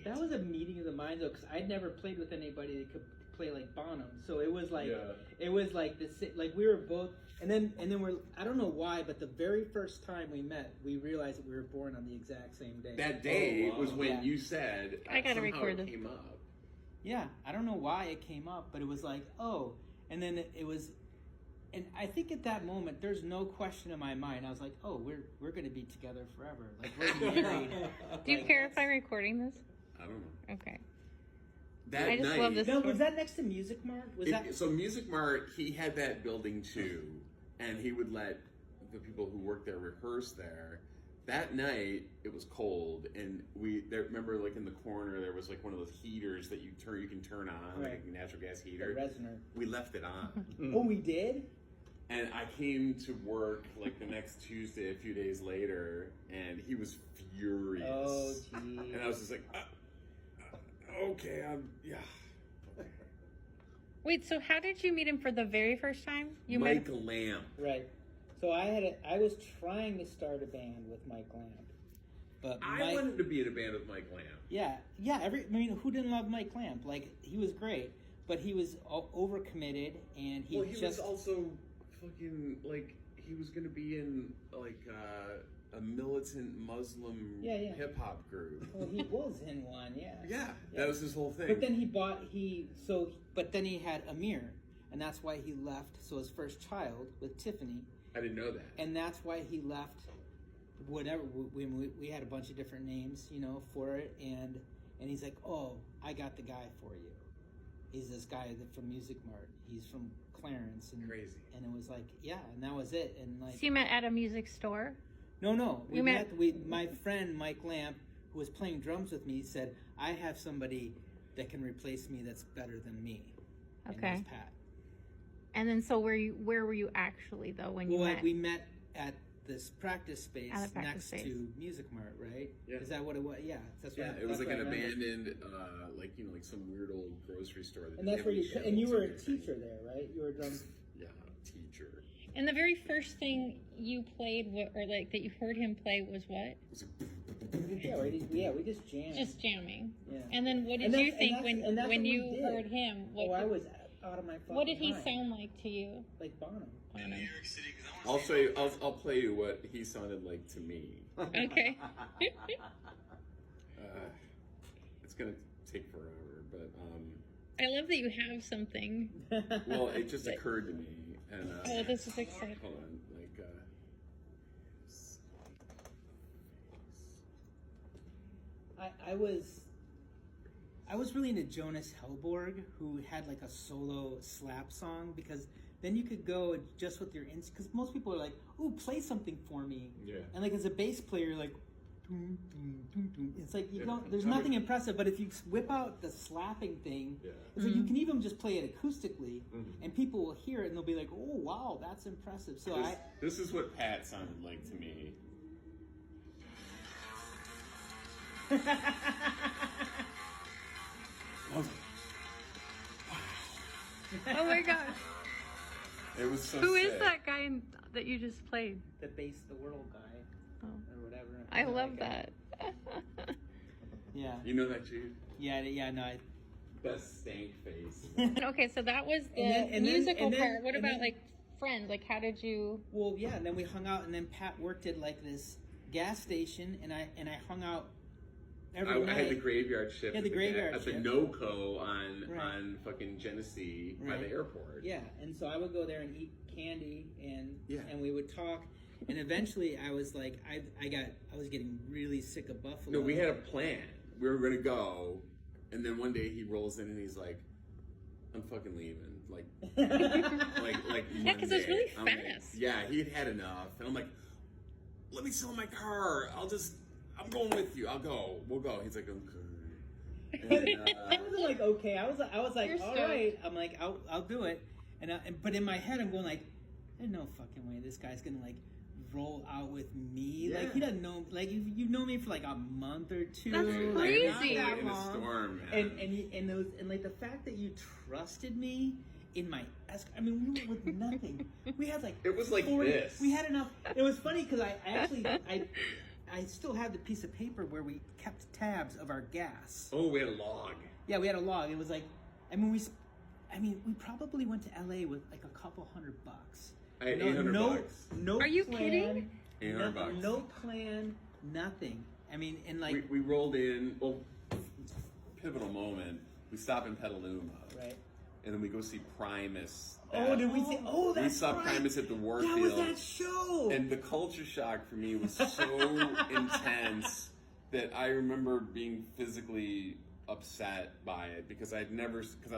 that was a meeting of the minds though, because I'd never played with anybody that could play like Bonham. So it was like this, like we were both, and then we're, I don't know why, but the very first time we met, we realized that we were born on the exact same day. That day was when you said I gotta record it came up. Yeah, I don't know why it came up, but it was like, oh, and then it was, and I think at that moment, there's no question in my mind. I was like, oh, we're going to be together forever. Like, we're married. Do you care if I'm recording this? I don't know. Okay. That I just night, love this. No, was that next to Music Mart? So Music Mart, he had that building too, and he would let the people who worked there rehearse there. That night, it was cold, and remember, like in the corner, there was like one of those heaters that you can turn on, right. like a natural gas heater. The Resner. We left it on. Oh, we did? And I came to work like the next Tuesday, a few days later, and he was furious. Oh, geez. And I was just like, okay, yeah. Wait, so how did you meet him for the very first time? Mike Lamp. Right. So I was trying to start a band with Mike Lamp, but I wanted to be in a band with Mike Lamp. Yeah. Who didn't love Mike Lamp? Like, he was great, but he was overcommitted, and he was also fucking like he was going to be in like a militant Muslim hip hop group. Well, he was in one, yeah. That was his whole thing. But then but then he had Amir, and that's why he left. So his first child with Tiffany. I didn't know that. And that's why he left. Whatever we had a bunch of different names, for it, and he's like, oh, I got the guy for you. He's this guy from Music Mart. He's from Clarence. And crazy. And it was like, and that was it. And like, so you met at a music store? No. My friend Mike Lamp, who was playing drums with me, said, I have somebody that can replace me that's better than me. Okay. And it was Pat. And then so where were you actually though when you met? We met at this practice space next to Music Mart, right? Yeah. is that what it was? Yeah, that's right. It was like an abandoned, like some weird old grocery store. And that's where you were a teacher there, right? You were a drum. Yeah, teacher. And the very first thing you played, that you heard him play, was what? We just jammed. Just jamming. Yeah. And then what did you think when you heard him? I was out of my fucking What did he mind. sound like to you? Like Bonham. In New York City, I'll show you. I'll play you what he sounded like to me. Okay. It's gonna take forever, but I love that you have something. well, it just occurred to me, and oh, this is exciting. Hold on, I was really into Jonas Hellborg, who had like a solo slap song, because then you could go just with your because most people are like, "Ooh, play something for me." Yeah. And like as a bass player, you're like, doom, doom, doom, doom. It's like you don't. There's nothing impressive, but if you whip out the slapping thing, it's like you can even just play it acoustically, and people will hear it and they'll be like, "Oh, wow, that's impressive." So this is what Pat sounded like to me. Oh my gosh. It was so Who sick. is that guy that you just played? the bass the world guy, or whatever. I love that. Yeah. You know that, Jude? Yeah. No. Best stank face. Okay, so that was the musical part. What about like friends? Like, how did you? Well, yeah. And then we hung out, and then Pat worked at like this gas station, and I hung out. I had the graveyard shift. Yeah, the graveyard at the shift. NOCO on fucking Genesee by the airport. Yeah, and so I would go there and eat candy, and we would talk, and eventually I was like, I was getting really sick of Buffalo. No, we had a plan. We were gonna go, and then one day he rolls in and he's like, "I'm fucking leaving." Like Yeah, because it was really fast. Yeah, he had enough, and I'm like, "Let me sell my car. I'm going with you. I'll go. We'll go." He's like, "Okay." And, I was like, okay. I was like, You're all stoked. right. I'm like, I'll do it. But in my head, I'm going like, there's no fucking way this guy's gonna like roll out with me. Yeah. Like he doesn't know. Like you know me for like a month or two. That's like, crazy. not that in a long. storm, man. And like the fact that you trusted me in my we went with nothing. We had like It was like 40, this. We had enough. It was funny because I I still have the piece of paper where we kept tabs of our gas. Oh, we had a log. Yeah, we had a log. It was like, we probably went to LA with like a couple $100. I had $800. No. Are you plan, kidding? $800. No plan, nothing. I mean, and like we rolled in. Well, pivotal moment. We stop in Petaluma, right, and then we go see Primus. Did we see? Oh, that's we saw right. Primus at the Warfield. That was that show. And the culture shock for me was so intense that I remember being physically upset by it because I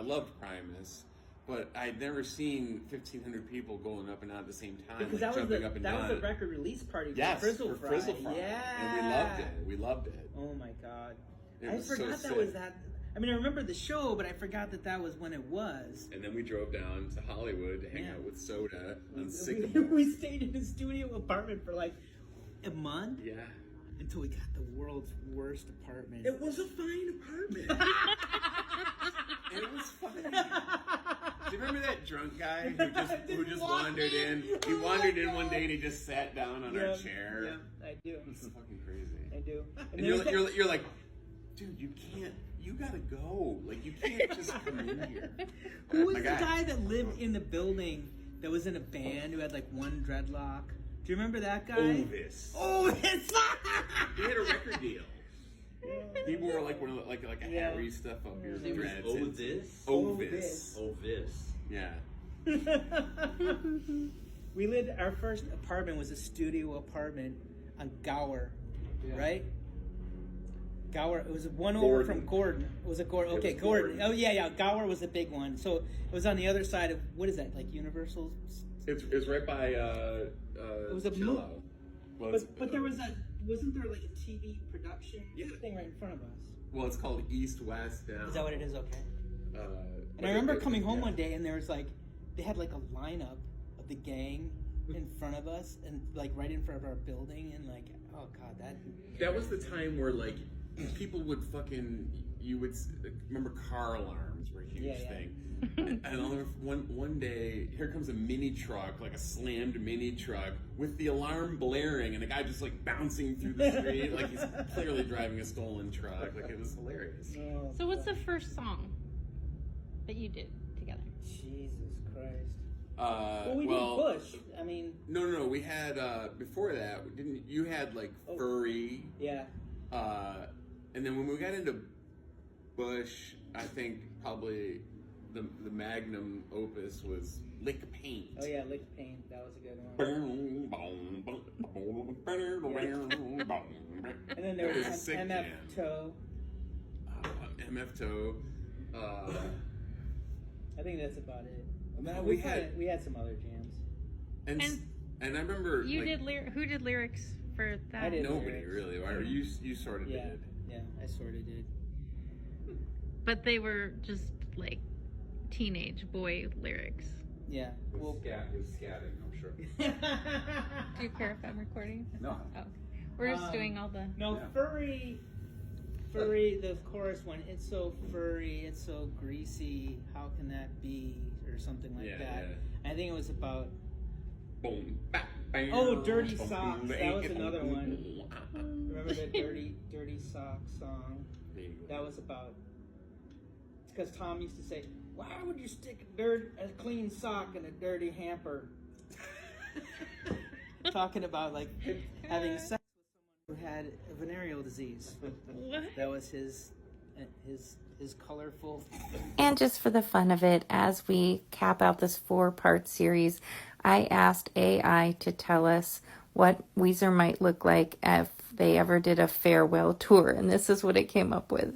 loved Primus, but I'd never seen 1,500 people going up and down at the same time, because like jumping up and down. That was the record release party for yes, Frizzle for Fry. Frizzle Fry. Yeah, and we loved it. We loved it. Oh my God, It I was forgot so that was sick. that. I mean, I remember the show, but I forgot that was when it was. And then we drove down to Hollywood to hang out with Soda on We Sycamore. stayed in a studio apartment for like a month. Yeah. Until we got the world's worst apartment. It was a fine apartment. And it was funny. Do you remember that drunk guy who just wandered in? He wandered in one day and he just sat down on our chair. Yeah, I do. This is fucking crazy. I do. And you're like, dude, you can't. You gotta go. Like, you can't just come in here. Who was the guy that lived in the building that was in a band who had like one dreadlock? Do you remember that guy? Ovis. Ovis! He had a record deal. He wore like one of the, like a Harry stuff up here. It was Ovis. Ovis. Yeah. We lived. Our first apartment was a studio apartment on Gower, right? Gower. It was one over from Gordon. It was a Gordon. Okay, Gordon. Oh yeah. Gower was a big one. So it was on the other side of, what is that? Like Universal. It's right by. It was a Cello. Well, but there was wasn't there like a TV production thing right in front of us? Well, it's called East West Down. Is that what it is? Okay. And I Like remember coming home one day and there was like, they had like a lineup of the gang in front of us and like right in front of our building and like, oh God, that was the time where like people would you would remember car alarms were a huge thing. And I'll never, one day, here comes a mini truck, like a slammed mini truck, with the alarm blaring, and the guy just like bouncing through the street, like he's clearly driving a stolen truck. Like, it was hilarious. So what's the first song that you did together? Jesus Christ. We did Bush. I mean. No. We had before that. You had like Furry. Yeah. And then when we got into Bush, I think probably the magnum opus was Lick Paint. Oh yeah, Lick Paint. That was a good one. And then there was MF Toe. MF Toe. I think that's about it. We had some other jams. And I remember who did lyrics for that? I did. Nobody really. Or you sort of did. Yeah, I sort of did. But they were just like teenage boy lyrics. Yeah. It was scatting, I'm sure. Do you care if I'm recording? No. Oh. We're just doing all the... No, Furry, the chorus one, it's so furry, it's so greasy, how can that be? Or something like that. Yeah. I think it was about... Dirty Socks. That was another one. Remember the Dirty Socks song? That was about... Because Tom used to say, why would you stick a clean sock in a dirty hamper? Talking about like having sex with someone who had a venereal disease. What? That was his colorful. And just for the fun of it, as we cap out this 4-part series, I asked AI to tell us what Weezer might look like if they ever did a farewell tour, and this is what it came up with.